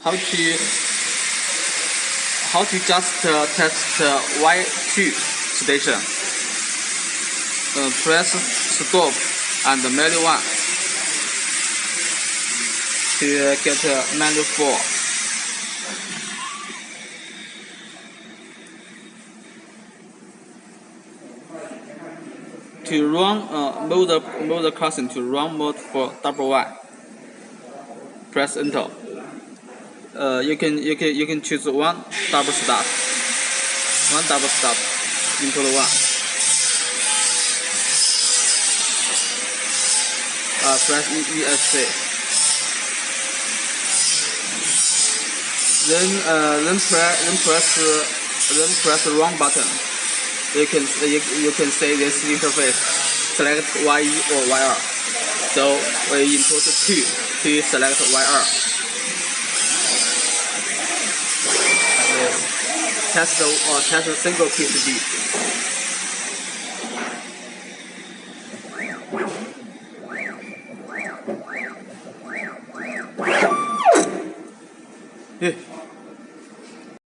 how to just test Y2 station. Press stop and manual 1 to get manual 4. To run move the cursor to run mode for double Y. Press enter. You can choose one double stop into the one. Press ESC. Then press the wrong button. You can see this interface. Select YE or YR. So we input 2 to select YR. Test a single PCB. Yeah.